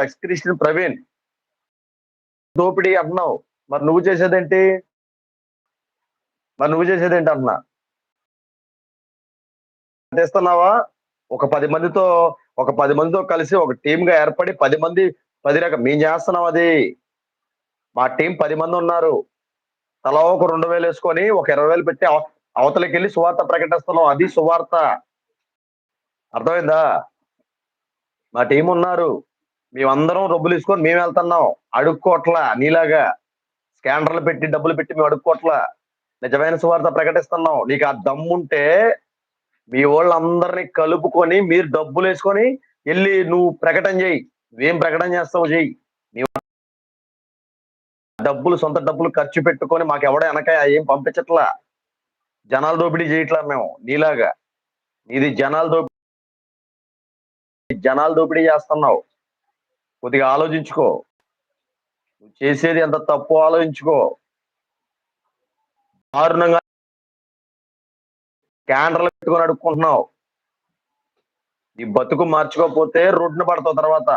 Ex Christian Praveen దోపిడీ అంటున్నావు. మరి నువ్వు చేసేదేంటి? మరి నువ్వు చేసేదేంటి అంటున్నా? చేస్తున్నావా? ఒక 10 మందితో ఒక 10 మందితో కలిసి ఒక టీమ్‌గా ఏర్పడి 10 మంది 10 మేము చేస్తున్నాం అది. మా టీమ్ 10 మంది ఉన్నారు. తలా ఒక 2000 యేసుకొని ఒక 20,000 పెట్టి అవతలకెళ్ళి సువార్త ప్రకటిస్తున్నాం. అది సువార్త. అర్థమైందా? మా టీమ్ ఉన్నారు. మేమందరం డబ్బులిసుకొని మేమెళ్తున్నాం. అడుక్కోట్లా నీలాగా. స్కానర్లు పెట్టి డబ్బులు పెట్టి మేము అడుక్కోట్లా. నిజమైన సువార్త ప్రకటిస్తున్నాం. నీకు ఆ దమ్ముంటే మీ వోళ్ళందరిని కలుపుకొని మీరు డబ్బులేసుకొని ఎళ్లి నువ్వు ప్రకటన చెయ్యి. నువ్వేం ప్రకటన చేస్తావో చెయ్యి. డబ్బులు సొంత డబ్బులు ఖర్చు పెట్టుకొని మాకెవడో ఎనక ఏం పంపించట్లా. జనాల దోపిడీ చేయట్లా మేము నీలాగా. ఇది జనాల దోపిడీ చేస్తున్నావు. కొద్దిగా ఆలోచించుకో. నువ్వు చేసేది ఎంత తప్పో ఆలోచించుకో. దారుణంగా స్కానర్లు పెట్టుకొని అడుక్కుంటున్నావు. ఈ బతుకు మార్చుకోకపోతే రోడ్డున పడతావు తర్వాత.